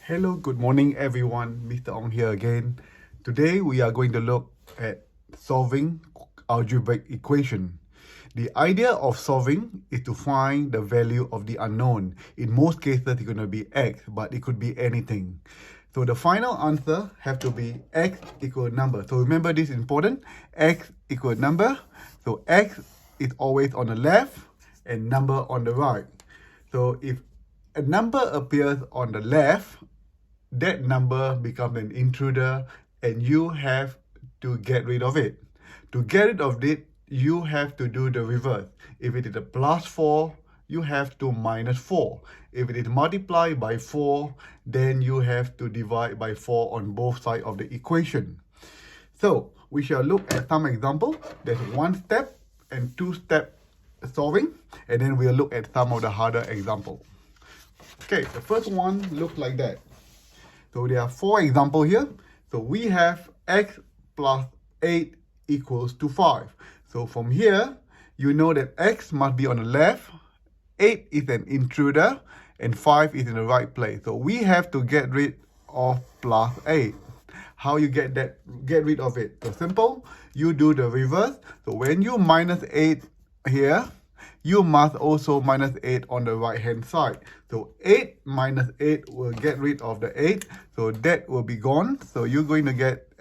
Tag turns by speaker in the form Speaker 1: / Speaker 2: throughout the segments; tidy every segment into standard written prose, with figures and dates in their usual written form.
Speaker 1: Hello, good morning everyone. Mr. Ong here again. Today we are going to look at solving algebraic equation. The idea of solving is to find the value of the unknown. In most cases, it's going to be x, but it could be anything. So the final answer have to be x equal number. So remember this is important. X equal number. So x is always on the left and number on the right. So if a number appears on the left, that number becomes an intruder and you have to get rid of it. To get rid of it, you have to do the reverse. If it is a plus 4, you have to minus 4. If it is multiplied by 4, then you have to divide by 4 on both sides of the equation. So we shall look at some example. There's one step and two step solving, and then we'll look at some of the harder example. Okay, the first one looks like that. So there are 4 examples here. So we have x plus 8 equals to 5. So from here, you know that x must be on the left, 8 is an intruder, and 5 is in the right place. So we have to get rid of plus 8. How you get rid of it? So simple, you do the reverse. So when you minus 8 here, you must also minus 8 on the right hand side. So 8 minus 8 will get rid of the 8. So that will be gone. So you're going to get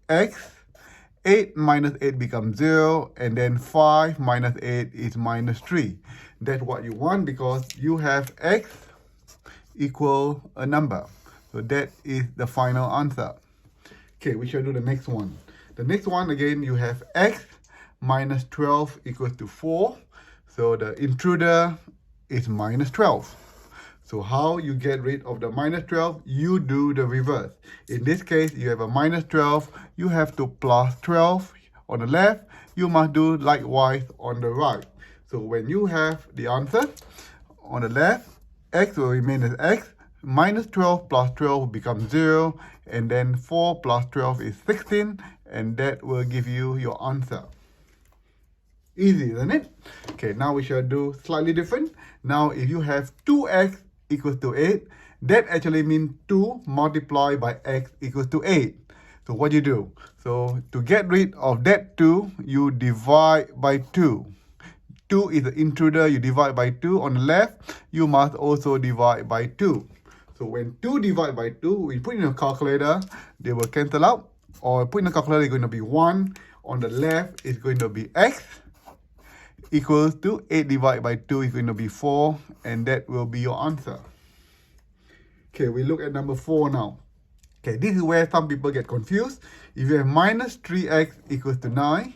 Speaker 1: x. 8 minus 8 becomes 0. And then 5 minus 8 is minus 3. That's what you want because you have x equal a number. So that is the final answer. Okay, we shall do the next one. The next one, again, you have x minus 12 equals to 4. So the intruder is minus 12. So how you get rid of the minus 12? You do the reverse. In this case, you have a minus 12. You have to plus 12 on the left. You must do likewise on the right. So when you have the answer on the left, x will remain as x. Minus 12 plus 12 will become 0. And then 4 plus 12 is 16. And that will give you your answer. Easy, isn't it? Okay, now we shall do slightly different. Now, if you have 2x equals to 8, that actually means 2 multiplied by x equals to 8. So what do you do? So to get rid of that 2, you divide by 2. 2 is the intruder, you divide by 2. On the left, you must also divide by 2. So when 2 divided by 2, we put in a calculator, they will cancel out. Or put in a calculator, it's going to be 1. On the left, it's going to be x equals to 8 divided by 2 is going to be 4, and that will be your answer. Okay, we look at number 4 now. Okay, this is where some people get confused. If you have minus 3x equals to 9,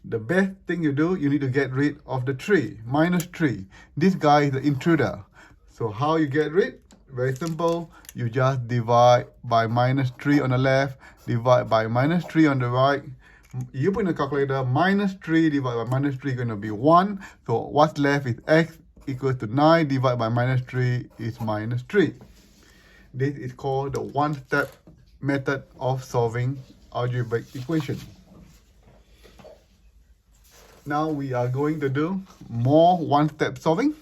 Speaker 1: the best thing you do, you need to get rid of the 3, minus 3. This guy is the intruder. So how you get rid? Very simple. You just divide by minus 3 on the left, divide by minus 3 on the right. You put in the calculator, minus 3 divided by minus 3 is going to be 1. So what's left is x equals to 9 divided by minus 3 is minus 3. This is called the one-step method of solving algebraic equation. Now we are going to do more one-step solving.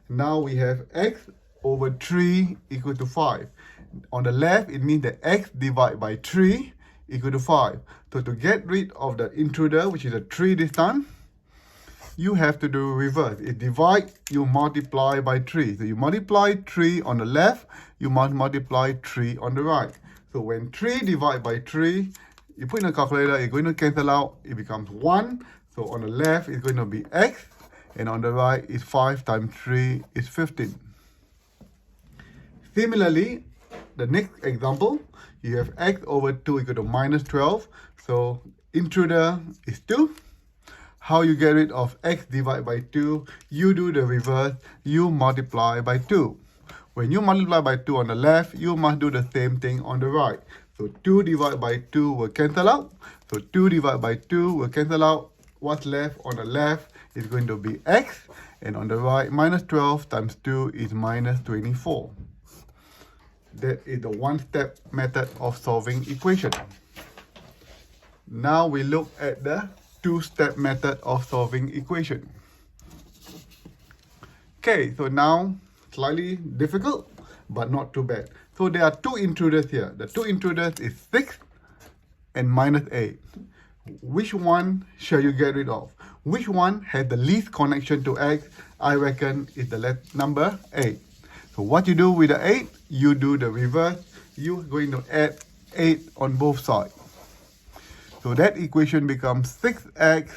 Speaker 1: Now we have x over 3 equal to 5. On the left, it means that x divided by 3 equal to 5. So to get rid of the intruder, which is a 3 this time, you have to do reverse. It divide, you multiply by 3. So you multiply 3 on the left, you must multiply 3 on the right. So when 3 divided by 3, you put in a calculator, it's going to cancel out, it becomes 1. So on the left, it's going to be x, and on the right is 5 times 3 is 15. Similarly, the next example, you have x over 2 equal to minus 12. So intruder is 2. How you get rid of x divided by 2? You do the reverse. You multiply by 2. When you multiply by 2 on the left, you must do the same thing on the right. So 2 divided by 2 will cancel out. So 2 divided by 2 will cancel out. What's left on the left is going to be x. And on the right, minus 12 times 2 is minus 24. That is the one-step method of solving equation. Now we look at the two-step method of solving equation. Okay, so now slightly difficult, but not too bad. So there are two intruders here. The two intruders is 6 and minus 8. Which one shall you get rid of? Which one has the least connection to x? I reckon is the number 8. So what you do with the 8? You do the reverse. You're going to add 8 on both sides. So that equation becomes 6x.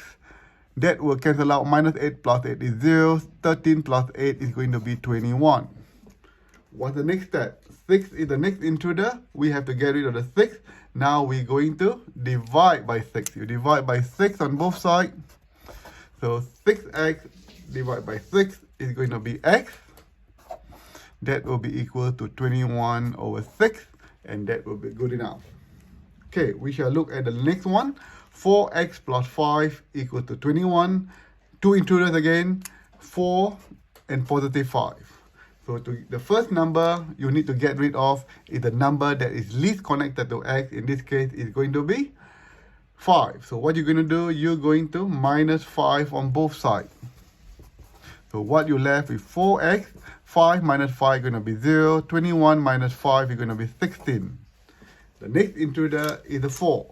Speaker 1: That will cancel out. Minus 8 plus 8 is 0. 13 plus 8 is going to be 21. What's the next step? 6 is the next intruder. We have to get rid of the 6. Now we're going to divide by 6. You divide by 6 on both sides. So 6x divided by 6 is going to be x. That will be equal to 21 over 6. And that will be good enough. Okay, we shall look at the next one. 4x plus 5 equals to 21. Two intruders again. 4 and positive 5. So the first number you need to get rid of is the number that is least connected to x. In this case, is going to be 5. So what you're going to do, you're going to minus 5 on both sides. So what you left with 4x, 5 minus 5 is going to be 0. 21 minus 5 is going to be 16. The next intruder is the 4.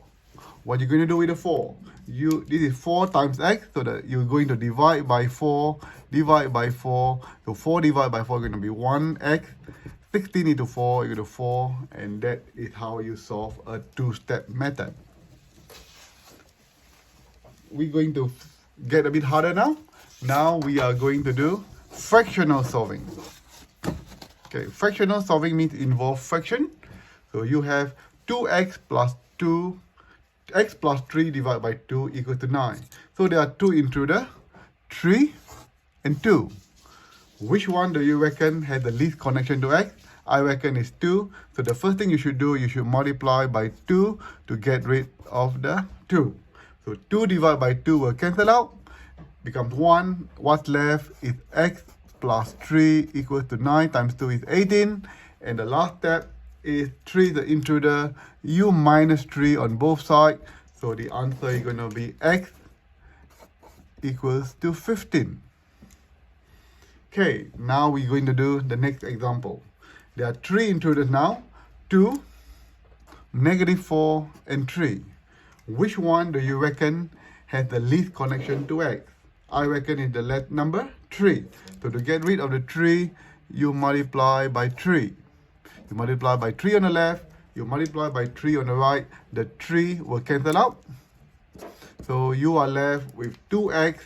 Speaker 1: What you're going to do with the 4? This is 4 times x, so that you're going to divide by 4, divide by 4. So 4 divided by 4 is going to be 1x. 16 into 4 equal to 4, and that is how you solve a two-step method. We're going to get a bit harder now. Now we are going to do fractional solving. Okay, fractional solving means involve fraction. So you have 2x plus 2, x plus 3 divided by 2 equals to 9. So there are two intruders, 3 and 2. Which one do you reckon has the least connection to x? I reckon it's 2. So the first thing you should do, you should multiply by 2 to get rid of the 2. So 2 divided by 2 will cancel out, becomes 1. What's left is x plus 3 equals to 9 times 2 is 18. And the last step is 3 the intruder. You minus 3 on both sides. So the answer is going to be x equals to 15. Okay, now we're going to do the next example. There are 3 intruders now. 2, -4, and 3. Which one do you reckon has the least connection to x? I reckon it's the number 3. So to get rid of the 3, you multiply by 3. You multiply by 3 on the left, you multiply by 3 on the right. The 3 will cancel out. So you are left with 2x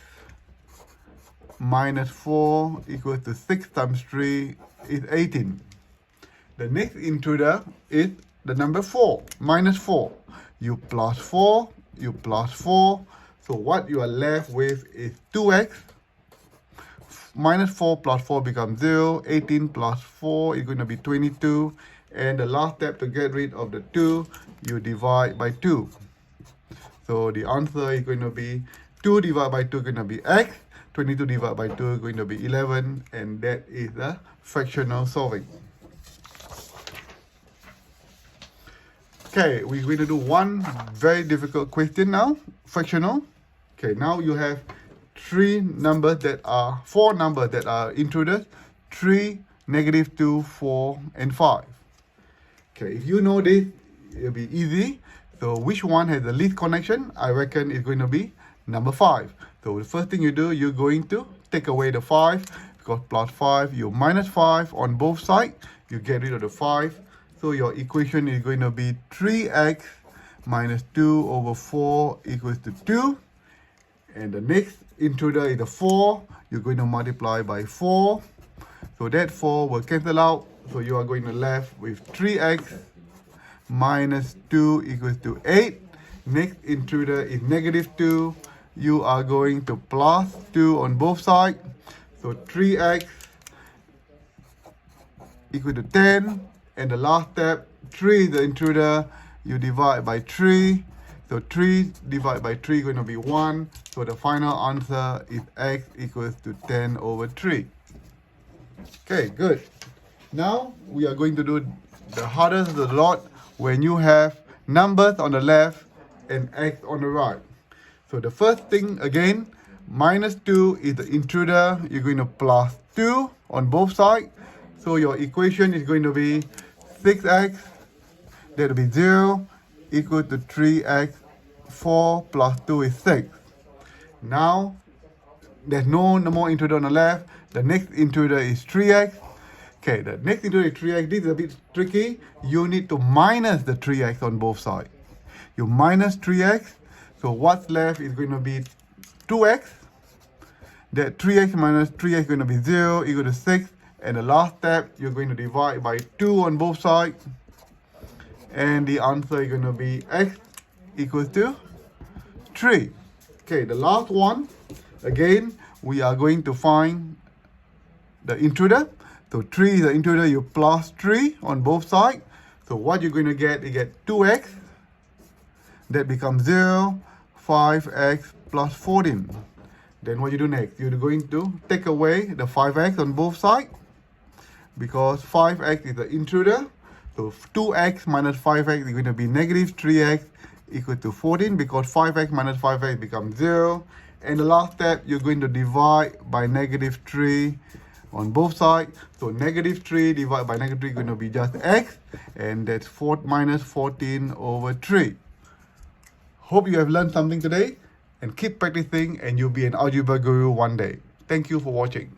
Speaker 1: minus 4 equals to 6 times 3 is 18. The next intruder is the number 4, minus 4. You plus 4, you plus 4. So what you are left with is 2x. Minus 4 plus 4 becomes 0. 18 plus 4 is going to be 22. And the last step to get rid of the 2, you divide by 2. So the answer is going to be 2 divided by 2 is going to be x. 22 divided by 2 is going to be 11. And that is the fractional solving. Okay, we're going to do one very difficult question now. Fractional. Okay, now you have 4 numbers that are intruders. 3, -2, 4, and 5. Okay, if you know this, it'll be easy. So which one has the least connection? I reckon it's going to be number 5. So the first thing you do, you're going to take away the 5. Because plus 5, you minus 5 on both sides. You get rid of the 5. So your equation is going to be 3x minus 2 over 4 equals to 2. And the next intruder is the 4. You're going to multiply by 4. So that 4 will cancel out. So you are going to left with 3x minus 2 equals to 8. Next intruder is -2. You are going to plus 2 on both sides. So 3x equal to 10. And the last step, 3 is the intruder. You divide by 3. So 3 divided by 3 is going to be 1. So the final answer is x equals to 10 over 3. Okay, good. Now we are going to do the hardest of the lot when you have numbers on the left and x on the right. So the first thing again, -2 is the intruder. You're going to plus 2 on both sides. So your equation is going to be 6x, that will be 0, equal to 3x. 4 plus 2 is 6. Now, there's no more intruder on the left. The next intruder is 3x. Okay, the next intruder is 3x. This is a bit tricky. You need to minus the 3x on both sides. You minus 3x. So what's left is going to be 2x. That 3x minus 3x is going to be 0, equal to 6. And the last step, you're going to divide by 2 on both sides. And the answer is going to be x equals to 3. Okay, the last one, again, we are going to find the intruder. So 3 is the intruder, you plus 3 on both sides. So what you're going to get, you get 2x. That becomes 0, 5x plus 14. Then what you do next? You're going to take away the 5x on both sides, because 5x is the intruder. So 2x minus 5x is going to be negative 3x equal to 14, because 5x minus 5x becomes 0. And the last step, you're going to divide by negative 3 on both sides. So negative 3 divided by negative 3 is going to be just x, and that's 4 minus 14 over 3. Hope you have learned something today, and keep practicing and you'll be an algebra guru one day. Thank you for watching.